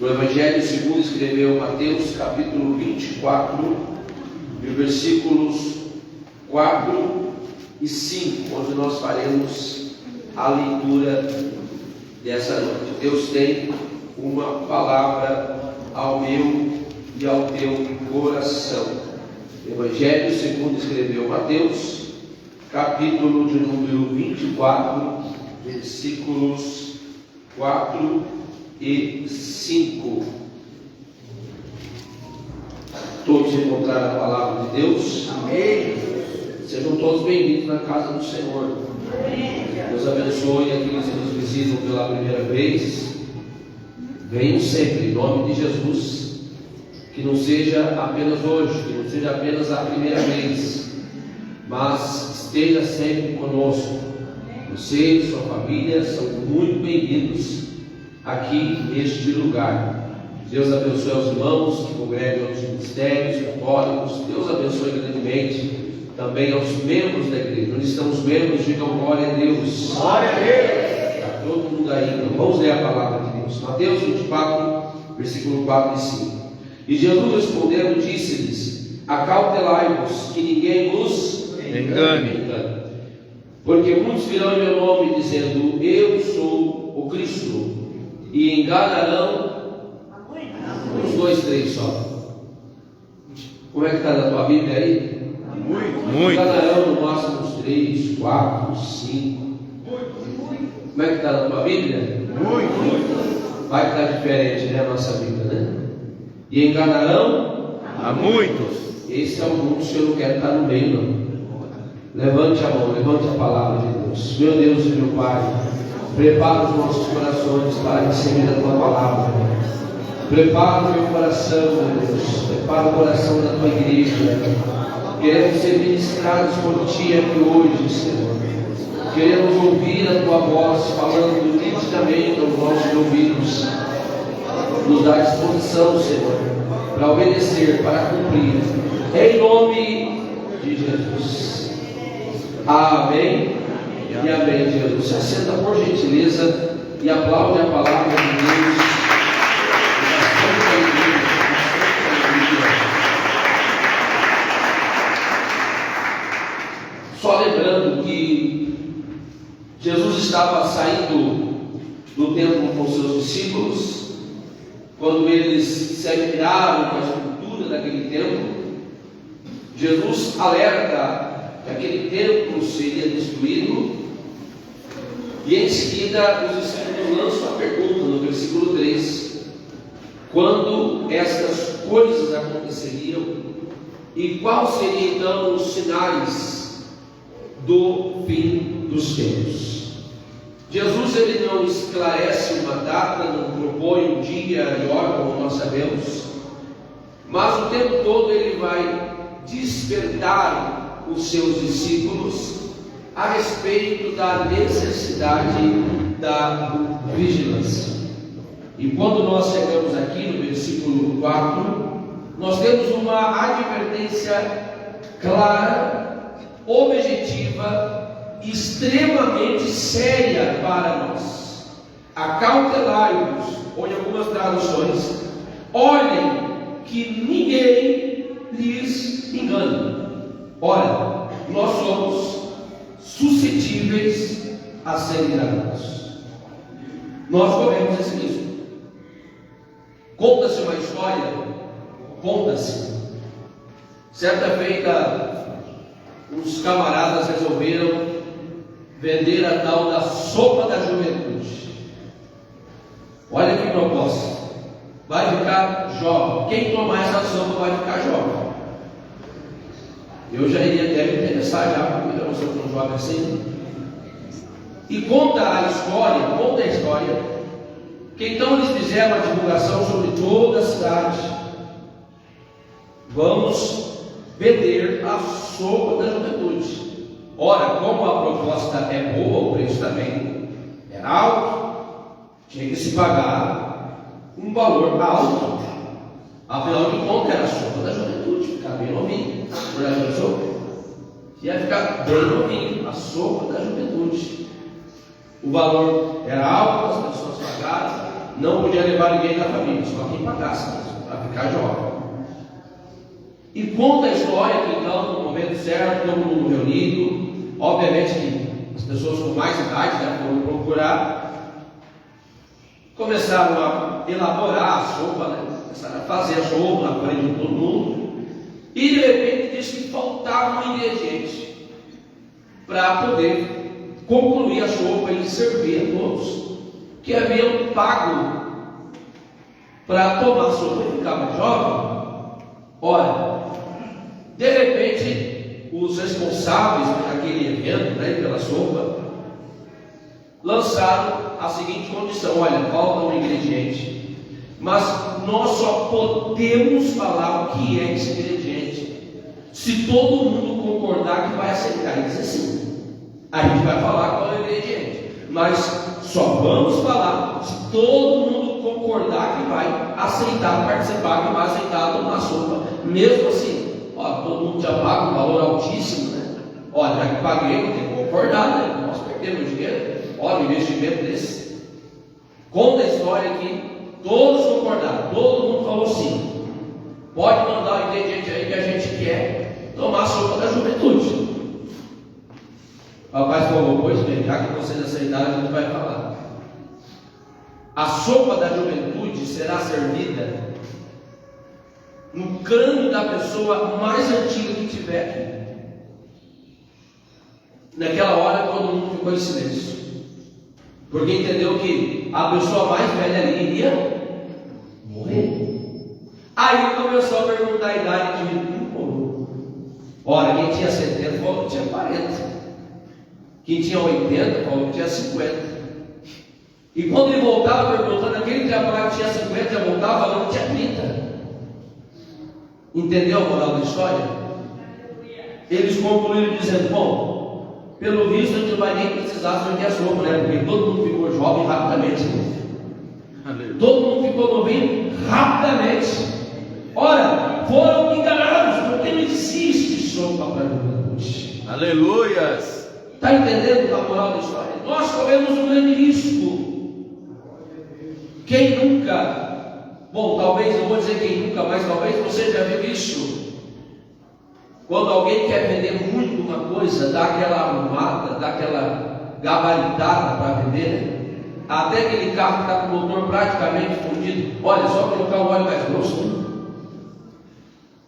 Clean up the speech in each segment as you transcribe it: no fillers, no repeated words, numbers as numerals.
No Evangelho segundo escreveu Mateus, capítulo 24, versículos 4 e 5, onde nós faremos a leitura dessa noite. Deus tem uma palavra ao meu e ao teu coração. Evangelho segundo escreveu Mateus, capítulo de número 24, versículos 4 e 5. Todos encontraram a palavra de Deus? Amém. Sejam todos bem-vindos na casa do Senhor. Amém. Deus abençoe aqueles que nos visitam pela primeira vez. Venham sempre, em nome de Jesus. Que não seja apenas hoje, que não seja apenas a primeira vez, mas esteja sempre conosco. Você e sua família são muito bem-vindos aqui neste lugar. Deus abençoe aos irmãos que congregam nos ministérios católicos. Deus abençoe grandemente também aos membros da igreja. Onde estão os membros, digam glória a Deus. Glória a Deus. Está todo mundo aí. Então vamos ler a palavra de Deus. Mateus 24, versículo 4 e 5. E Jesus respondendo disse-lhes: acautelai-vos que ninguém vos engane. Porque muitos virão em meu nome dizendo: eu sou o Cristo, e enganarão uns 2, 3 só. Como é que está na tua Bíblia aí? Muito. Enganarão no máximo uns 3, 4, 5. Como é que está na tua Bíblia? Muito. Vai estar diferente, né, a nossa Bíblia, né? E enganarão a muitos. Esse é o mundo que eu não quero estar no meio, não. Levante a mão, levante a palavra de Deus. Meu Deus e meu Pai, prepara os nossos corações para receber a tua palavra. Prepara o meu coração, meu Deus. Prepara o coração da tua igreja. Queremos ser ministrados por ti aqui hoje, Senhor. Queremos ouvir a tua voz falando nitidamente aos nossos ouvidos. Nos dá disposição, Senhor, para obedecer, para cumprir. Em nome de Jesus. Amém. E amém, Jesus. Se senta por gentileza e aplaude a palavra de Deus. Só lembrando que Jesus estava saindo do templo com seus discípulos. Quando eles se admiraram com a estrutura daquele templo, Jesus alerta que aquele templo seria destruído. E em seguida os discípulos lançam a pergunta no versículo 3: quando estas coisas aconteceriam e quais seriam então os sinais do fim dos tempos? Jesus ele não esclarece uma data, não propõe um dia e hora, como nós sabemos, mas o tempo todo ele vai despertar os seus discípulos a respeito da necessidade da vigilância. E quando nós chegamos aqui no versículo 4, nós temos uma advertência clara, objetiva, extremamente séria para nós. Acautelai-vos, ou em algumas traduções, olhem que ninguém lhes engane. Ora, nós somos suscetíveis a ser enganados. Nós corremos esse risco. Conta-se uma história, certa feita, uns camaradas resolveram vender a tal da sopa da juventude. Olha que proposta. Vai ficar jovem. Quem tomar essa sopa vai ficar jovem. Eu já iria até me interessar já, porque eu não sou tão jovem assim. E conta a história, que então eles fizeram a divulgação sobre toda a cidade. Vamos vender a sopa da juventude. Ora, como a proposta é boa, o preço também era alto, tinha que se pagar um valor alto. Afinal de contas, era a sopa da juventude, ficava bem novinho. Já pensou? Ia ficar bem novinho, a sopa da juventude. O valor era alto, as pessoas pagaram, não podia levar ninguém da família, só quem pagasse mesmo, para ficar jovem. E conta a história que então, no momento certo, todo mundo reunido, obviamente que as pessoas com mais idade, né, foram procurar, começaram a elaborar a sopa, né, começaram a fazer a sopa na frente de todo mundo, e de repente disse que faltava um ingrediente para poder concluir a sopa e servir a todos que haviam pago para tomar sopa e ficar mais jovem. Ora, de repente, os responsáveis por aquele evento, né, pela sopa, lançaram a seguinte condição: olha, falta um ingrediente, mas nós só podemos falar o que é esse ingrediente se todo mundo concordar que vai aceitar. Ele disse assim: a gente vai falar qual é o ingrediente, mas só vamos falar se todo mundo concordar que vai aceitar participar, que vai aceitar tomar sopa. Mesmo assim, ó, todo mundo já paga um valor altíssimo, né? Olha, já que paguei, vou ter que concordar, né? Não posso perder meu dinheiro. Olha, um investimento desse. Conta a história que todos concordaram, todo mundo falou sim. Pode mandar o ingrediente aí que a gente quer tomar a sopa da juventude. O rapaz falou: pois bem, já que vocês aceitaram, a gente vai falar. A sopa da juventude será servida no crânio da pessoa mais antiga que tiver aqui. Naquela hora todo mundo ficou em silêncio, porque entendeu que a pessoa mais velha ali iria morrer. Aí começou a perguntar a idade de um povo. Ora, quem tinha 70 falou que tinha 40, quem tinha 80 falou que tinha 50. E quando ele voltava perguntando, aquele que tinha 50 já voltava falando que tinha 30. Entendeu a moral da história? Eles concluíram dizendo: bom, pelo visto a gente não vai nem precisar servir a sopa, né? Porque todo mundo ficou jovem rapidamente. Todo mundo ficou novinho rapidamente. Ora, foram enganados, porque não existe sopa para juventude. Aleluias! Está entendendo a moral da história? Nós corremos um grande risco. Quem nunca, bom, talvez, eu vou dizer quem nunca, mas talvez você já viu isso. Quando alguém quer vender muito uma coisa, dá aquela arrumada, dá aquela gabaritada para vender, né? Até aquele carro que está com o motor praticamente fundido, olha, só colocar o óleo mais grosso, né?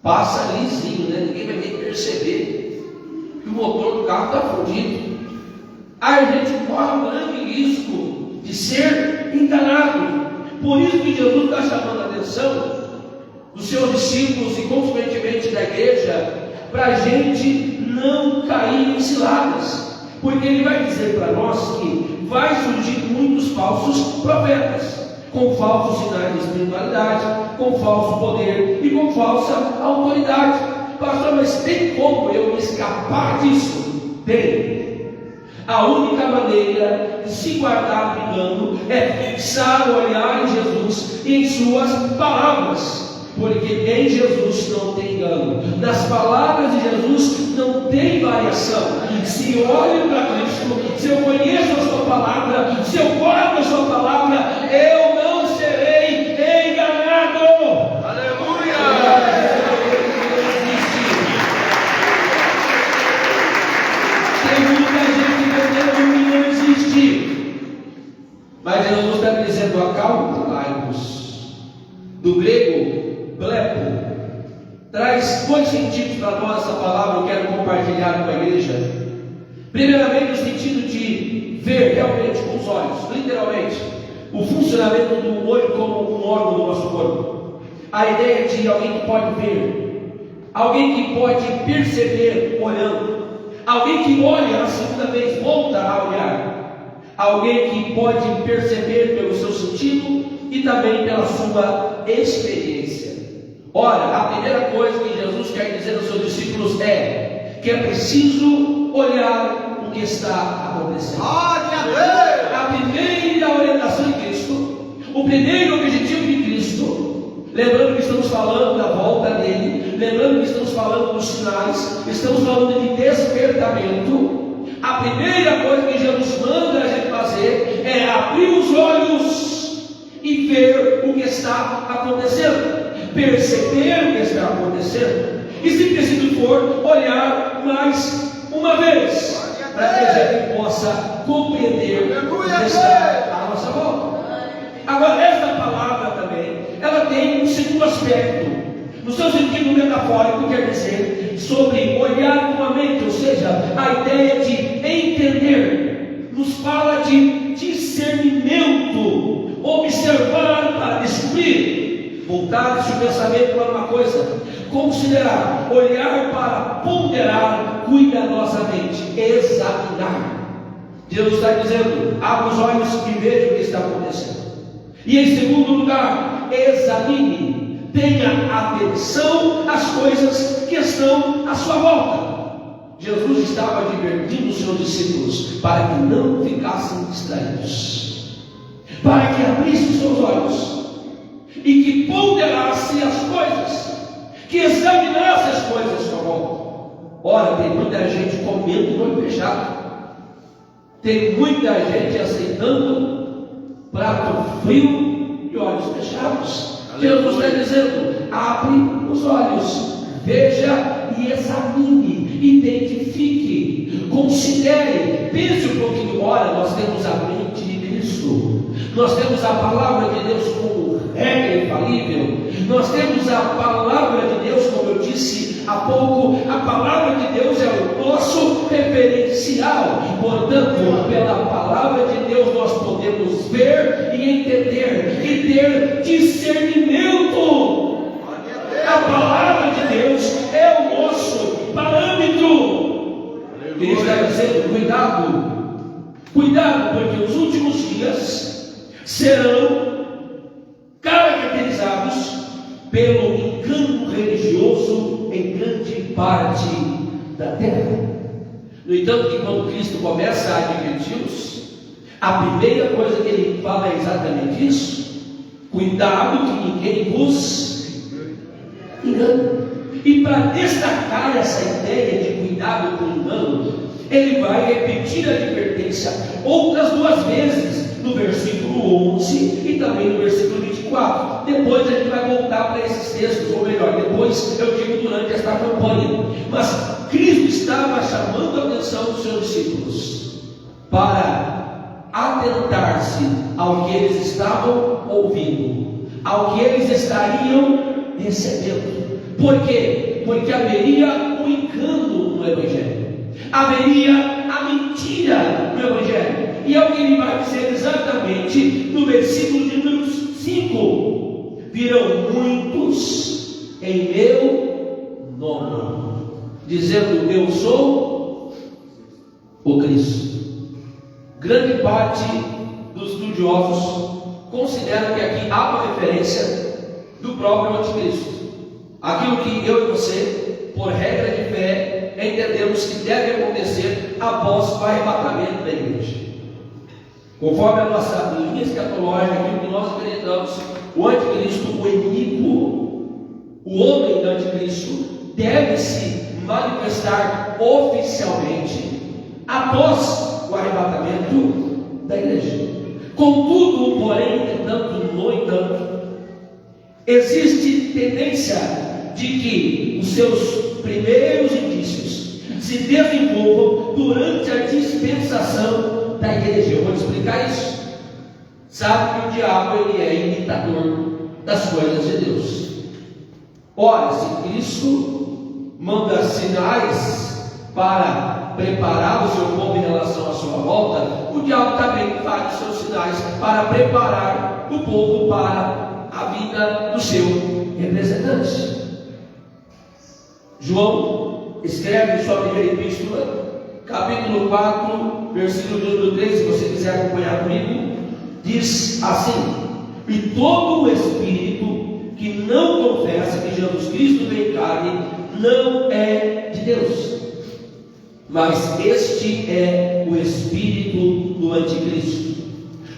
Passa lisinho, né? Ninguém vai nem perceber que o motor do carro está fundido. Aí a gente corre um grande risco de ser enganado. Por isso que Jesus está chamando a atenção dos seus discípulos e consequentemente da igreja, para a gente não cair em ciladas, porque ele vai dizer para nós que vai surgir muitos falsos profetas, com falsos sinais de espiritualidade, com falso poder e com falsa autoridade. Pastor, mas tem como eu escapar disso? Tem. A única maneira de se guardar do engano é fixar o olhar em Jesus e em suas palavras, porque em Jesus não tem engano, nas palavras de Jesus não tem variação. Se eu olho para Cristo, se eu conheço a sua palavra, se eu guardo a sua palavra, eu não serei enganado. Aleluia! Tem muita gente vendendo que não existe, mas Jesus está dizendo: acalmai-vos. Do grego blepo, traz dois sentidos para nós. Essa palavra eu quero compartilhar com a igreja. Primeiramente, o sentido de ver realmente com os olhos, literalmente, o funcionamento do olho como um órgão do nosso corpo. A ideia de alguém que pode ver, alguém que pode perceber olhando, alguém que olha a segunda vez, volta a olhar, alguém que pode perceber pelo seu sentido e também pela sua experiência. Ora, a primeira coisa que Jesus quer dizer aos seus discípulos é que é preciso olhar o que está acontecendo. A primeira orientação de Cristo, o primeiro objetivo de Cristo, lembrando que estamos falando da volta dele, lembrando que estamos falando dos sinais, estamos falando de despertamento. A primeira coisa que Jesus manda a gente fazer é abrir os olhos e ver o que está acontecendo, perceber o que está acontecendo, e se preciso for, olhar mais uma vez, para que a gente possa compreender o que está à nossa volta. Agora, essa palavra também, ela tem um segundo aspecto, no seu sentido metafórico, quer dizer, sobre olhar com a mente, ou seja, a ideia de entender, nos fala de discernimento, observar para descobrir, voltar-se o pensamento para uma coisa, considerar, olhar para ponderar cuidadosamente, examinar. Deus está dizendo: abra os olhos e veja o que está acontecendo. E em segundo lugar, examine, tenha atenção às coisas que estão à sua volta. Jesus estava advertindo os seus discípulos para que não ficassem distraídos, para que abrissem os seus olhos e que ponderassem as coisas, que examinasse as coisas à sua volta. Ora, tem muita gente comendo com o olho fechado, tem muita gente aceitando prato frio e olhos fechados. Jesus está dizendo: abre os olhos, veja e examine, identifique, considere, pense um pouquinho. Ora, nós temos a mente de Cristo, nós temos a palavra de Deus como regra infalível, nós temos a palavra de Deus, como eu disse há pouco, a palavra de Deus é o nosso referencial. Portanto, pela palavra de Deus nós podemos ver e entender e ter discernimento. A palavra de Deus é o nosso parâmetro. Ele está dizendo: cuidado, porque os últimos dias serão caracterizados pelo engano religioso em grande parte da terra. No entanto, que quando Cristo começa a adverti-los, a primeira coisa que ele fala é exatamente isso: cuidado que ninguém vos engane. E para destacar essa ideia de cuidado com o engano, ele vai repetir a advertência outras duas vezes, no versículo 11 e também no versículo 24. Depois a gente vai voltar para esses textos, ou melhor, depois eu digo durante esta campanha. Mas Cristo estava chamando a atenção dos seus discípulos para atentar-se ao que eles estavam ouvindo, ao que eles estariam recebendo. Por quê? Porque haveria um engano no Evangelho, haveria a mentira no Evangelho. E é o que ele vai dizer exatamente no versículo de número 5: virão muitos em meu nome, dizendo: eu sou o Cristo. Grande parte dos estudiosos consideram que aqui há uma referência do próprio anticristo, aquilo que eu e você, por regra de fé, entendemos que deve acontecer após o arrebatamento da igreja. Conforme a nossa linha escatológica, aquilo que nós acreditamos, o anticristo, o iníquo, o homem do anticristo, deve se manifestar oficialmente após o arrebatamento da igreja. Contudo, porém, no entanto, existe tendência de que os seus primeiros indícios se desenvolvam durante a dispensação da igreja. Eu vou te explicar isso. Sabe que o diabo ele é imitador das coisas de Deus. Ora, se Cristo manda sinais para preparar o seu povo em relação à sua volta, o diabo também faz os seus sinais para preparar o povo para a vida do seu representante. João escreve em sua primeira epístola, capítulo 4, versículo número 3, se você quiser acompanhar comigo, diz assim: e todo o espírito que não confessa que Jesus Cristo veio em carne não é de Deus, mas este é o espírito do anticristo,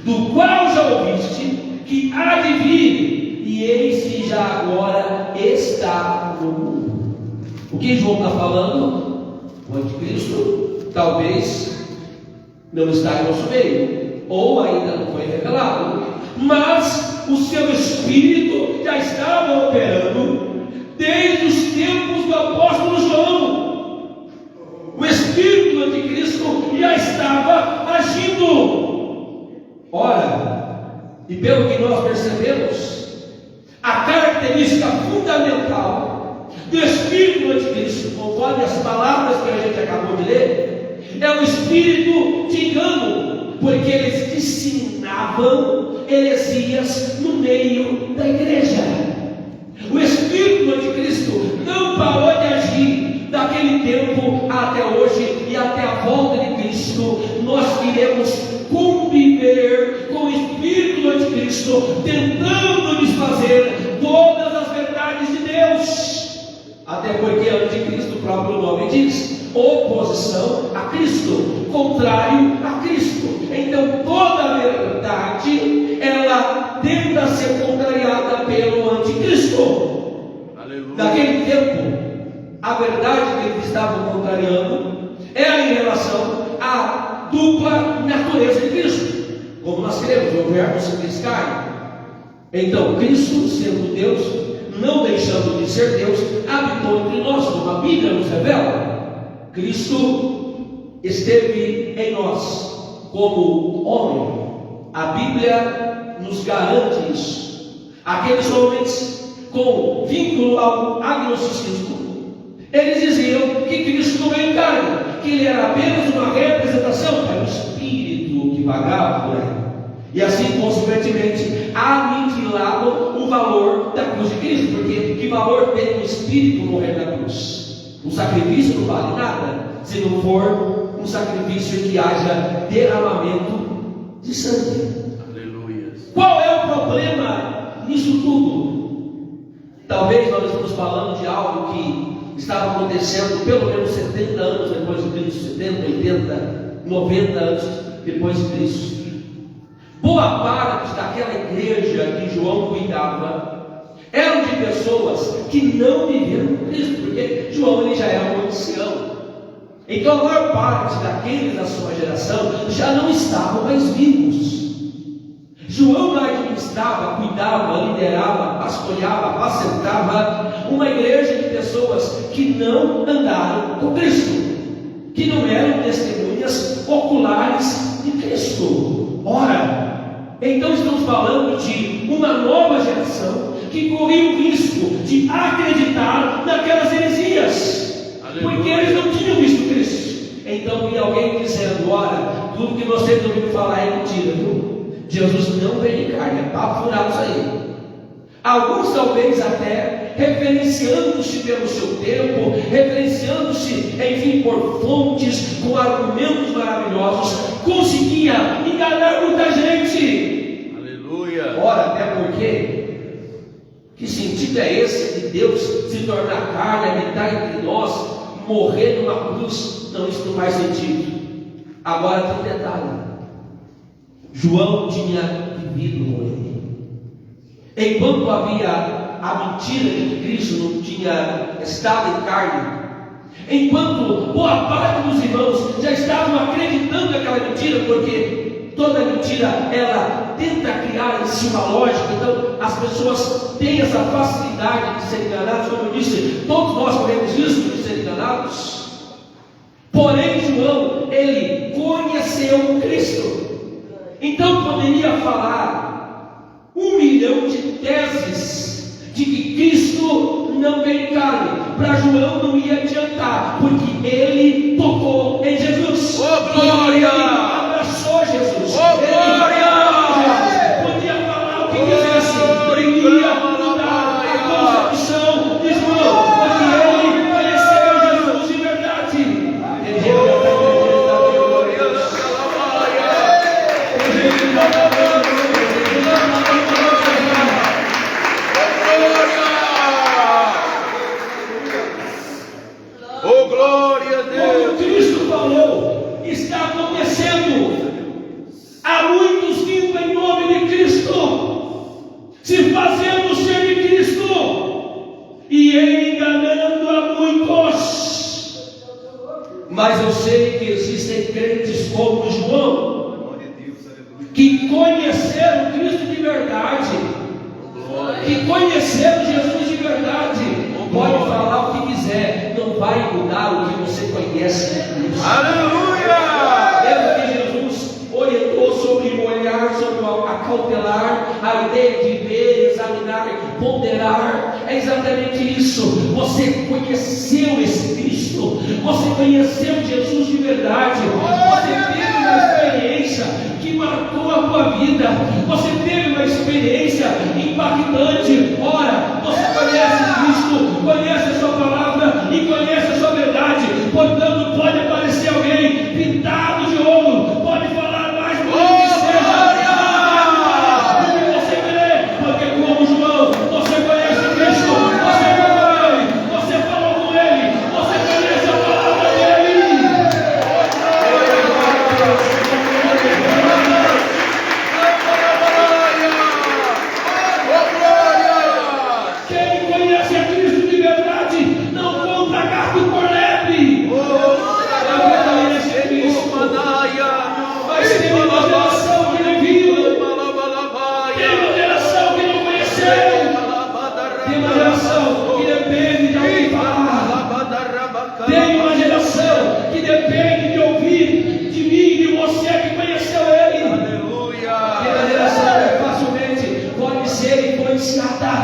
do qual já ouviste que há de vir, e eis que já agora está no mundo. O que João está falando? O anticristo talvez não está em nosso meio, ou ainda não foi revelado, mas o seu Espírito já estava operando desde os tempos do apóstolo João. O Espírito do Anticristo já estava agindo. Ora, e pelo que nós percebemos, a característica fundamental do Espírito do Anticristo, conforme as palavras que a gente acabou de ler, é o espírito de engano, porque eles disseminavam heresias no meio da igreja. O Espírito do Anticristo não parou de agir daquele tempo até hoje, e até a volta de Cristo nós iremos conviver com o Espírito do Anticristo, tentando desfazer todas as verdades de Deus. Até porque o Anticristo, o próprio nome diz, oposição a Cristo, contrário a Cristo. Então toda a verdade, ela tenta ser contrariada pelo Anticristo. Aleluia. Naquele tempo, a verdade que eles estavam contrariando era em relação à dupla natureza de Cristo. Como nós cremos, o verbo se fez carne. Então Cristo, sendo Deus, não deixando de ser Deus, habitou entre nós, como a Bíblia nos revela. Cristo esteve em nós como homem. A Bíblia nos garante isso. Aqueles homens com vínculo ao agnosticismo, eles diziam que Cristo não veio em carne, que ele era apenas uma representação, era o Espírito que vagava por aí. E assim, consequentemente, aniquilavam o valor da cruz de Cristo, porque que valor tem o Espírito morrer na cruz? O sacrifício não vale nada, se não for um sacrifício em que haja derramamento de sangue. Aleluia. Qual é o problema nisso tudo? Talvez nós estamos falando de algo que estava acontecendo pelo menos 70 anos depois de Cristo, 70, 80, 90 anos depois de Cristo. Boa parte daquela igreja que João cuidava eram de pessoas que não viveram com Cristo, porque João ele já era um ancião. Então a maior parte daqueles da sua geração já não estavam mais vivos. João administrava, cuidava, liderava, pastoreava, apacentava uma igreja de pessoas que não andaram com Cristo, que não eram testemunhas oculares de Cristo. Ora, então estamos falando de uma nova geração que corria o risco de acreditar naquelas heresias, porque eles não tinham visto Cristo. Então vinha alguém dizendo: ora, tudo que vocês ouviram falar é mentira, viu? Jesus não veio em carne, é papo furado isso aí. Alguns talvez até referenciando-se pelo seu tempo, referenciando-se, enfim, por fontes, com argumentos maravilhosos, conseguia enganar muita gente. Aleluia. Ora, até porque, que sentido é esse de Deus se tornar carne, habitar entre nós, morrer numa cruz? Não, isso não faz sentido. Agora tem um detalhe. João tinha vivido com ele. Enquanto havia a mentira de que Cristo não tinha estado em carne, enquanto boa parte dos irmãos já estavam acreditando naquela mentira, porque toda mentira ela tenta criar em si uma lógica, então as pessoas têm essa facilidade de ser enganadas, como eu disse, todos nós corremos risco de ser enganados. Porém, João, ele conheceu Cristo. Então poderia falar 1 milhão de teses de que Cristo não veio em carne. Para João não ia adiantar, porque ele tocou em Jesus. Oh, glória! Ele abraçou Jesus. Oh, glória! Podia falar o que quisesse, ele ia mudar a concepção de João, porque ele conheceu Jesus de verdade. Ele oh, glória a Deus! Como Cristo falou, está acontecendo. Há muitos vindo em nome de Cristo, se fazendo ser de Cristo e enganando a muitos. Mas eu sei que existem crentes como João, que conheceram Cristo de conhecendo Jesus de verdade, pode falar o que quiser, não vai mudar o que você conhece de Cristo. Aleluia! Lembra que Jesus orientou sobre o olhar, sobre o acautelar, a ideia de ver, examinar, ponderar? É exatamente isso. Você conheceu esse Cristo, você conheceu Jesus de verdade, você teve uma experiência que marcou a tua vida, você teve uma experiência impactante. Ora, você conhece Cristo, conhece a sua palavra e conhece a sua verdade. Portanto, pode aparecer alguém pintado de ouro, pode falar mais do que seja, porque você crê, porque como João, você conhece Cristo, você viu Ele, você falou com Ele, você conhece a palavra dEle. Quem conhece a Cristo de verdade não compra gato por lebre. Quem conhece a Cristo, mas tem uma geração que não viu, tem uma geração que não conheceu, tem uma geração que depende de alguém falar, tem uma geração que depende de ouvir de mim e de você que conheceu Ele. Tem uma geração que facilmente pode ser influenciada.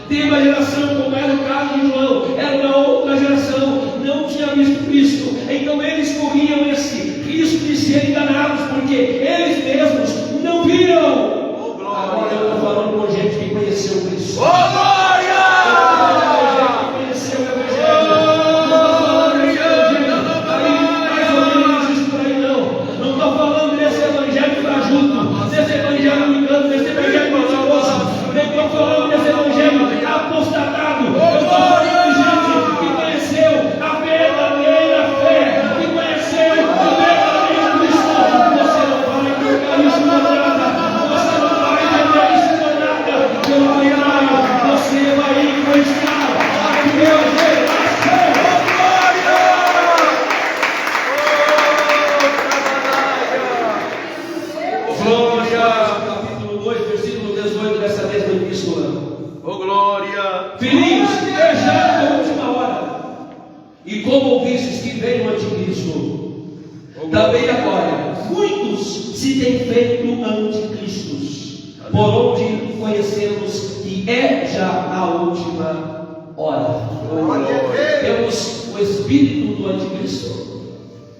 Tem uma geração, como era o caso de João, era uma outra geração, não tinha visto Cristo, então eles corriam esse risco de serem enganados, porque eles mesmos não viram. Agora eu estou falando com gente que conheceu Cristo. Apostatado, eu estou falando de gente que conheceu a verdadeira fé, que conheceu o verdadeiro Cristo. Você não vai trocar isso por nada, você não vai vender isso por nada, pelo contrário, você vai influenciar a tua geração. Glória! Capítulo 2, versículo 18 dessa mesma epístola. Filhinhos, é já a última hora. E como ouvistes que veio o anticristo, também agora muitos se têm feito anticristos, por onde conhecemos que é já a última hora. Temos o espírito do anticristo,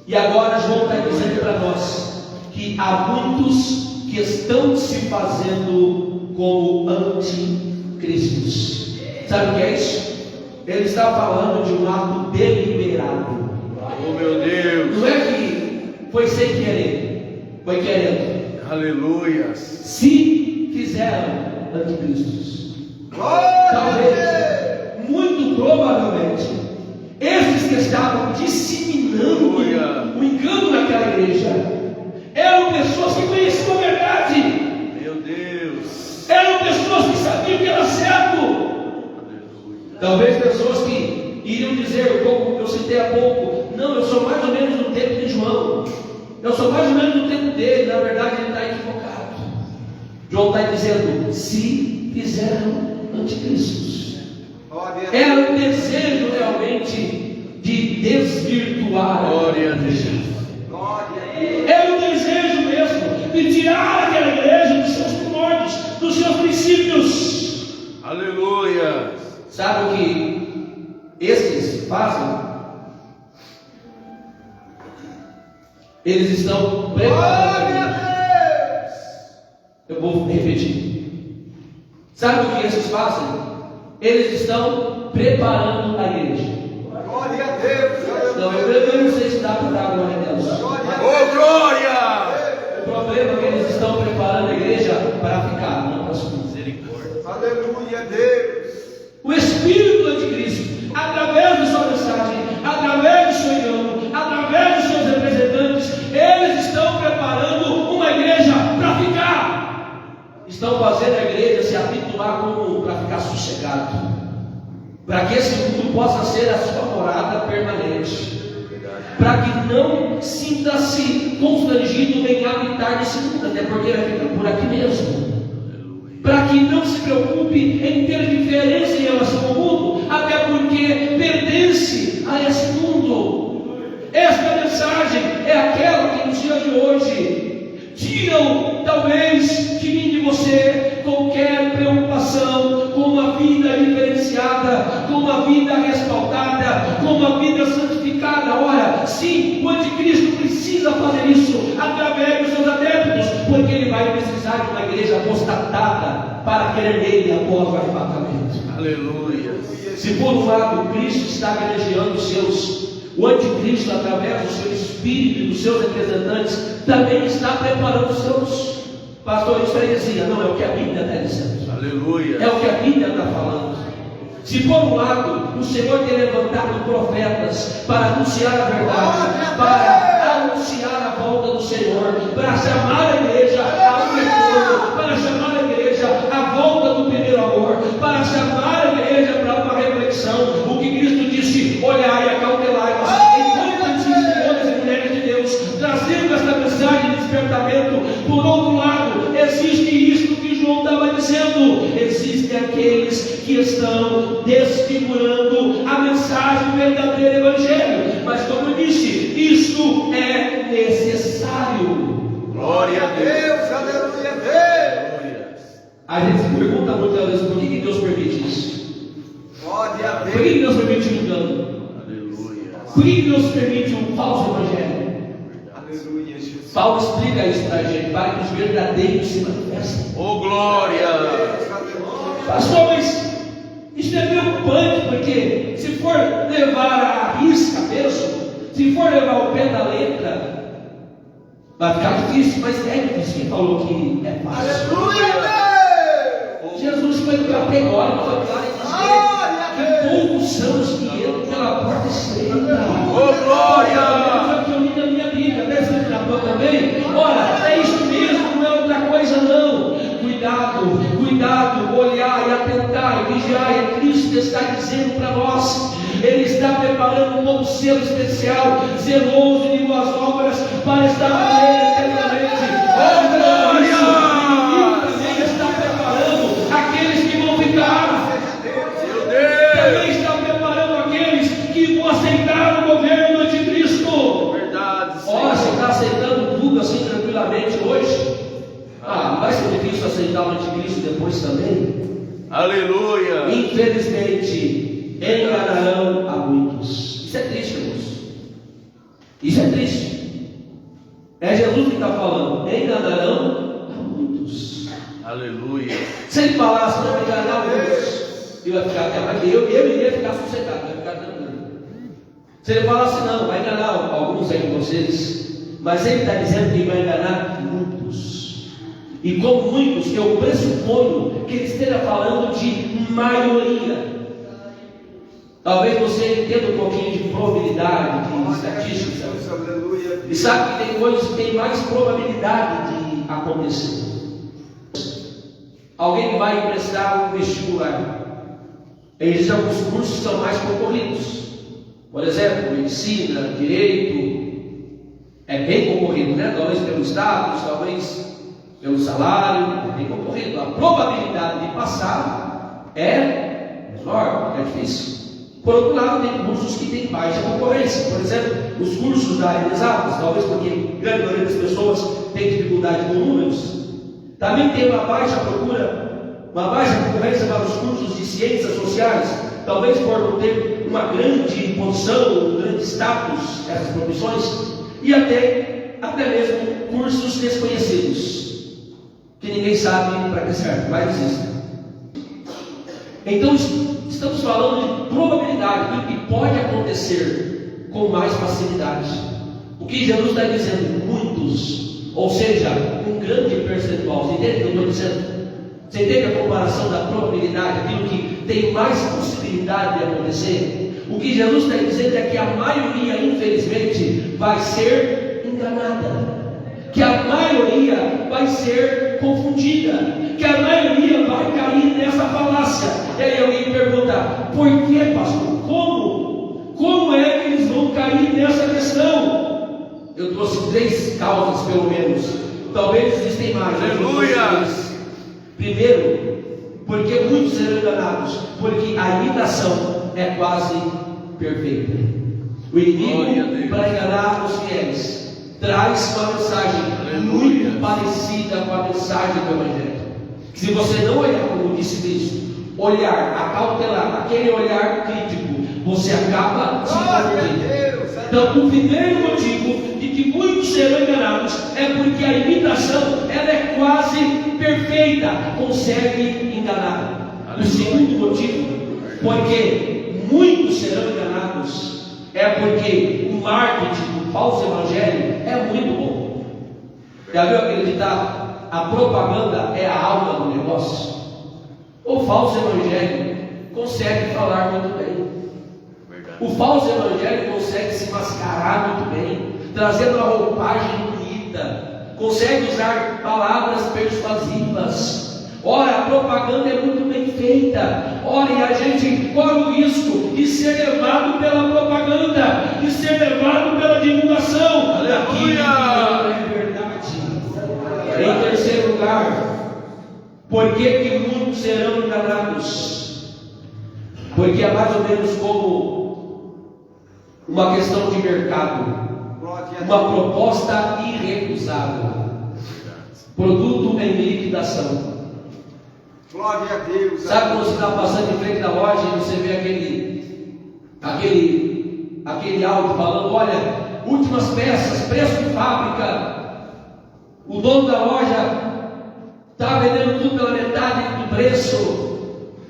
e agora João está dizendo para nós que há muitos que estão se fazendo como anticristos. Sabe o que é isso? Ele está falando de um ato deliberado. Meu Deus! Não é que foi sem querer, foi querendo. Aleluia! Se fizeram anticristos, talvez, muito provavelmente, esses que estavam disseminando o engano naquela igreja eram pessoas que conheciam a verdade. Meu Deus! Eram pessoas que sabiam que era certo. Talvez pessoas que iriam dizer, como eu citei há pouco, não, eu sou mais ou menos do tempo de João, eu sou mais ou menos do tempo dele. Na verdade ele está equivocado. João está dizendo, se fizeram anticristos. Era um desejo realmente de desvirtuar a igreja. Era um desejo mesmo de tirar aquela igreja dos seus primórdios, dos seus princípios. Aleluia! Sabe o que esses fazem? Eles estão preparando. Eu vou repetir. Sabe o que esses fazem? Eles estão preparando a igreja. Glória a Deus! Não, eu não sei se dá para dar glória a Deus. Oh, glória! O problema é que eles estão preparando a igreja para ficar, não para subir. Aleluia a Deus! O espírito do anticristo, através da sua mensagem, através do seu engano, através dos seus representantes, eles estão preparando uma igreja para ficar. Estão fazendo a igreja se habituar para ficar sossegado, para que esse mundo possa ser a sua morada permanente, para que não sinta-se constrangido em habitar nesse mundo, até porque ele fica por aqui mesmo. para que não se preocupe em ter diferença em relação ao mundo, até porque pertence a esse mundo. Esta mensagem é aquela que nos dias de hoje tiram talvez de mim e de você qualquer preocupação com uma vida diferenciada, com uma vida respaldada, com uma vida santificada. Ora, sim, o anticristo precisa fazer isso através dos seus adeptos, porque ele vai precisar de uma igreja apostatada para querer nele após o arrebatamento. Aleluia. Se por um lado Cristo está privilegiando o anticristo através do seu espírito e dos seus representantes, também está preparando os seus pastores para heresia. Não, é o que a Bíblia está dizendo. Aleluia. É o que a Bíblia está falando. Se por um lado o Senhor tem levantado profetas para anunciar a verdade, para anunciar a volta do Senhor, para chamar a igreja ao retorno, para chamar a igreja à volta do primeiro amor, para chamar a igreja para uma reflexão, o que Cristo disse: olhai e acautelai-vos, enquanto existem homens e mulheres de Deus trazendo esta mensagem de despertamento. Por outro lado, existe isto que João estava dizendo: existem aqueles que estão desfigurando a mensagem do verdadeiro evangelho. Mas como eu disse, isso é necessário. Glória a Deus. Aleluia a Deus. A gente se pergunta muitas vezes por que Deus permite isso? Glória a Por que Deus. Deus permite o engano? Aleluia. Por que Deus permite um falso evangelho? Aleluia, Jesus. Paulo explica isso para a gente, para que os verdadeiros se manifestem. Oh, glória. Pastor, mas isso é preocupante, porque se for levar a risca mesmo, se for levar o pé da letra, vai ficar difícil. Mas é difícil. Quem falou que é fácil? Aleluia a Deus. Jesus foi categórico, foi claro em dizer que poucos são os que entram pela porta estreita. Oh, glória. Que eu li na minha Bíblia, deve ser na tua também. Ora, é isso mesmo, não é outra coisa não. Cuidado, olhar e atentar e vigiar. E Cristo está dizendo para nós: Ele está preparando um novo selo especial, zeloso de boas obras, para estar com Ele eternamente. Oh, glória! E também está preparando aqueles que vão ficar. Meu Deus. Também está preparando aqueles que vão aceitar o governo do anticristo. Verdade. Ora, você está aceitando tudo assim tranquilamente hoje? Não vai ser difícil aceitar o anticristo depois também? Aleluia. Infelizmente, enganarão a muitos. Isso é triste, irmãos. Isso é triste. É Jesus que está falando. Enganarão a muitos. Aleluia. Se ele falasse, não vai enganar muitos, eu ia ficar até mais. Eu iria ficar sossegado, eu ia ficar tranquilo. Se ele falasse, não, vai enganar alguns aí de vocês, mas ele está dizendo que vai enganar muitos. E como muitos, eu pressuponho que ele esteja falando de maioria. Talvez você entenda um pouquinho de probabilidade, de estatística, Aleluia. e sabe que tem coisas que têm mais probabilidade de acontecer. Alguém que vai prestar um vestibular, existem alguns cursos que são mais concorridos. Por exemplo, medicina, direito, é bem concorrido, né? Talvez pelo status, talvez pelo salário, é bem concorrido. A probabilidade de passar é menor, é difícil. Por outro lado, tem cursos que têm baixa concorrência. Por exemplo, os cursos da área de exatas, talvez porque a grande maioria das pessoas tem dificuldade com números, também tem uma baixa procura, uma baixa concorrência para os cursos de ciências sociais, talvez por não ter uma grande posição, um grande status essas profissões, e até mesmo cursos desconhecidos, que ninguém sabe para que serve, mas existem. Então estamos falando de probabilidade, do que pode acontecer com mais facilidade. O que Jesus está dizendo? Muitos, ou seja, um grande percentual. Você entende o que eu estou dizendo? Você entende a comparação da probabilidade, aquilo que tem mais possibilidade de acontecer? O que Jesus está dizendo é que a maioria, infelizmente, vai ser enganada, que a maioria vai ser confundida, que a maioria vai cair nessa falácia. E aí alguém pergunta: por que, pastor? Como é que eles vão cair nessa questão? Eu trouxe 3 causas, pelo menos. Talvez existem mais. Aleluia! Primeiro, porque muitos serão enganados, porque a imitação é quase perfeita. O inimigo, para enganar os fiéis, traz uma mensagem muito parecida com a mensagem do Evangelho. Se você não olhar, como disse Cristo, olhar, acautelar, aquele olhar crítico, você acaba se convertendo. Então, o primeiro motivo de que muitos serão enganados é porque a imitação ela é quase perfeita, consegue enganar. O segundo motivo, porque muitos serão enganados, é porque o marketing, o falso evangelho é muito bom. Já viu aquele ditado? A propaganda é a alma do negócio. O falso evangelho consegue falar muito bem. O falso evangelho consegue se mascarar muito bem, trazendo uma roupagem bonita, consegue usar palavras persuasivas. Ora, a propaganda é muito bem feita. Ora, e a gente corre o risco de ser levado pela propaganda, de ser levado pela divulgação. Aleluia! Não é verdade. Em terceiro lugar, por que muitos serão enganados? Porque é mais ou menos como uma questão de mercado, uma proposta irrecusável, produto em liquidação. Glória a Deus. Sabe quando você está passando em frente da loja e você vê aquele áudio falando: olha, últimas peças, preço de fábrica. O dono da loja está vendendo tudo pela metade do preço.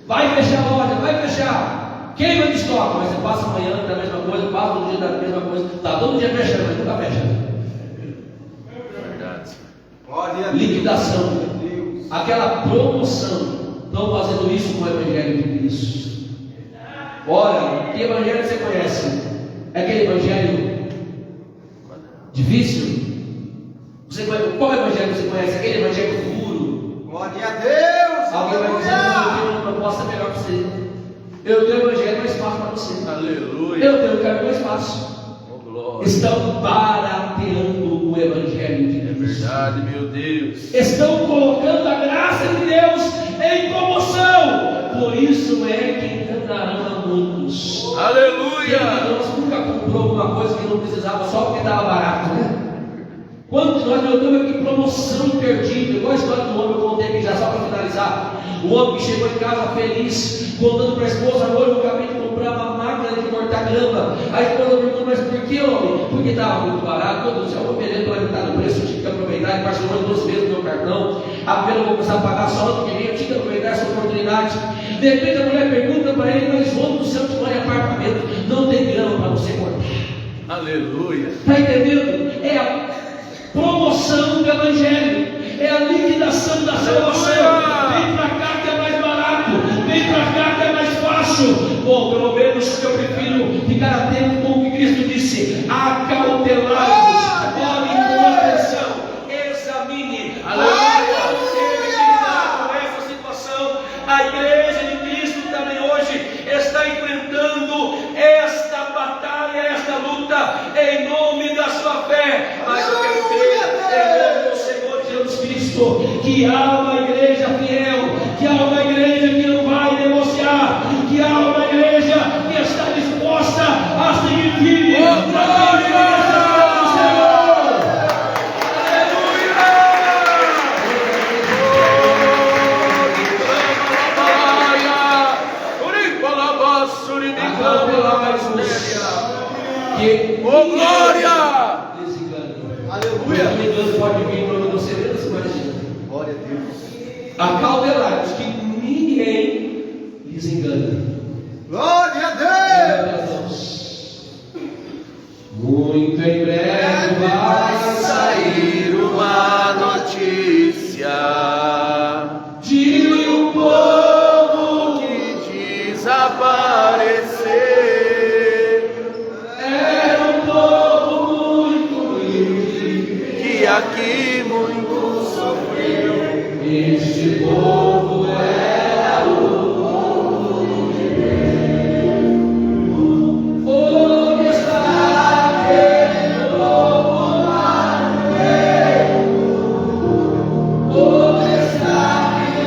Vai fechar a loja, vai fechar. Queima de estoque, mas você passa amanhã da mesma coisa, passa todo dia da mesma coisa. Está todo dia fechando, mas nunca fecha. Verdade. Glória a Liquidação. Deus. Aquela promoção. Estão fazendo isso com o Evangelho de Cristo. Ora, que Evangelho você conhece? É aquele Evangelho difícil? Qual Evangelho você conhece? Aquele Evangelho puro? Glória a Deus. Alguém vai dizer: eu tenho uma proposta melhor para você. Eu tenho o Evangelho mais fácil para você. Aleluia. Eu tenho o caminho mais fácil. Oh, glória. Estão barateando o Evangelho de É Cristo. verdade, meu Deus. Estão colocando a graça de Deus em promoção. Por isso é que enganarão a muitos. Quem de Aleluia. nós nunca comprou alguma coisa que não precisava só porque estava barato, né? Quantos de nós, meu Deus, que promoção imperdível. Igual a história do homem, eu contei aqui já só para finalizar. O homem que chegou em casa feliz, contando para a esposa: hoje eu acabei de comprar uma máquina de cortar grama. A esposa perguntou: mas por que, homem? Porque estava muito barato. Meu Deus do céu, eu vou vender pela metade do preço, eu tinha que aproveitar, e parcelou 12 vezes o meu cartão. A primeira eu vou começar a pagar só ano que vem, eu tinha que aproveitar essa oportunidade. De repente a mulher pergunta para ele: mas onde do seu tamanho apartamento não tem grama para você cortar? Aleluia. Está entendendo? É a promoção do Evangelho, é a liquidação da salvação. Vem para cá que é mais barato, vem para cá que é mais fácil. Bom, pelo menos eu prefiro ficar atento com o que Cristo disse: acautelai-vos, olhem com atenção, examine. Com essa situação, a igreja de Cristo também hoje está enfrentando esta batalha, esta luta, em nome da sua fé. Mas eu quero crer, em nome do Senhor Jesus Cristo, que há uma igreja fiel, que há uma igreja que não vai negociar, que há uma igreja que está disposta a seguir firme naquilo que recebeu do Senhor. Que Oh, glória! desenganam. Aleluia. O engano pode vir em nome de você mesmo, imagina. Glória a Deus. Acautelai-vos que ninguém lhes engana. Glória a Deus. Muito em breve vai sair uma notícia de um povo que desapareceu. era um povo muito livre. Que aqui muito sofreu. Este povo era o povo de Deus. Onde está aquele povo lá no meio? Onde está que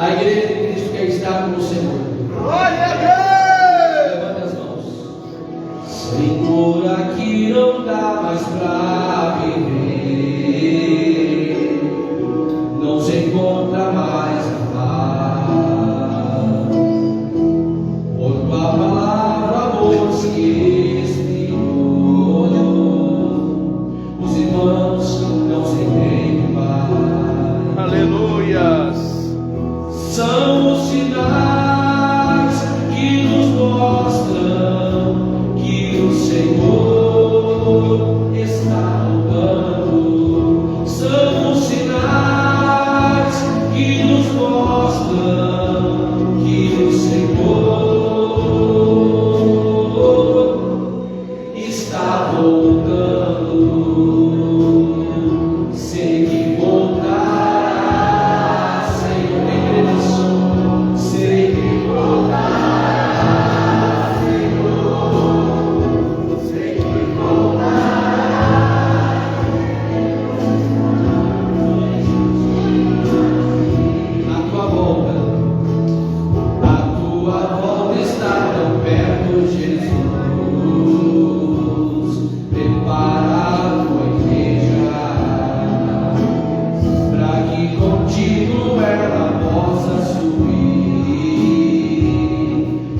A igreja de Cristo quer estar com o Senhor. Glória a Deus! Levanta as mãos. Senhor, aqui não dá mais pra viver, não se encontra mais a paz. Por tua palavra, amor se esfriou, os irmãos não se entendem mais. Aleluias. São os sinais que nos mostram que o Senhor está voltando. São os sinais que nos mostram que o Senhor está voltando. Sei que voltará, Senhor. Sei que voltará, Senhor. Sei que voltará. A tua volta está tão perto, Jesus. Prepara a tua igreja, para que contigo ela possa subir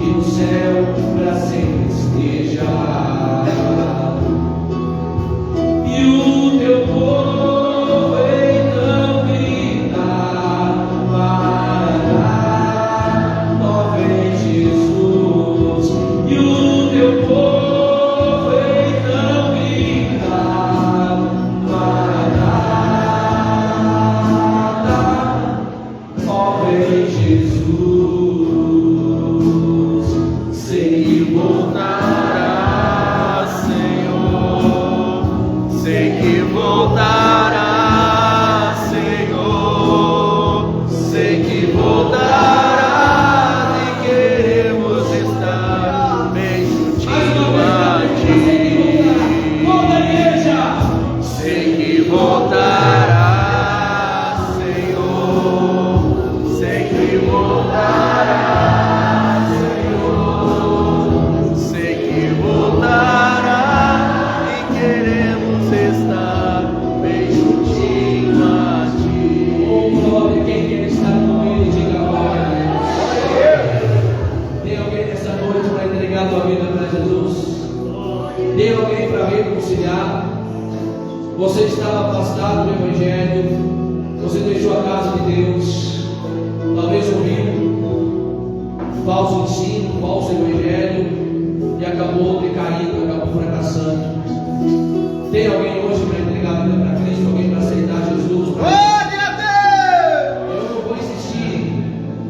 e no céu para sempre esteja. E o teu povo então grita: Maranata, ó vem Jesus. E o teu povo então grita: Maranata, ó vem Jesus. Sei que voltará, Senhor. Sei que voltará, Senhor. Sei que voltará e queremos estar bem juntinho a ti. Toda a igreja. Sei que voltará, Senhor. Sei que voltará, Senhor. Sei que voltará e queremos estar bem juntinho a ti. oh glória, quem quer estar com Ele, diga glória a Deus. Tem alguém nessa noite para entregar a tua vida para Jesus? Tem alguém para reconciliar? Você estava afastado do Evangelho, você deixou a casa de Deus, talvez ouviu falso ensino, falso Evangelho e acabou decaindo, acabou fracassando. Tem alguém hoje para entregar a vida para Cristo, alguém para aceitar Jesus? Glória a Deus! Eu não vou insistir,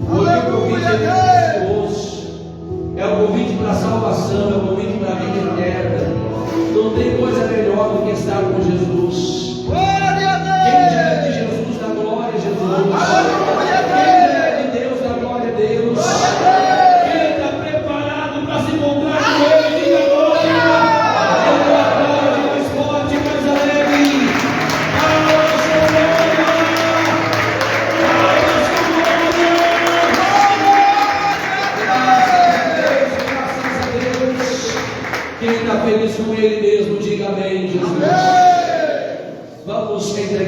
porque o convite é precioso. É o convite para a salvação, é o convite para a vida eterna. Não tem coisa melhor do que estar com Jesus. feliz com Ele mesmo, diga amém, Jesus. Amém. Vamos entregar.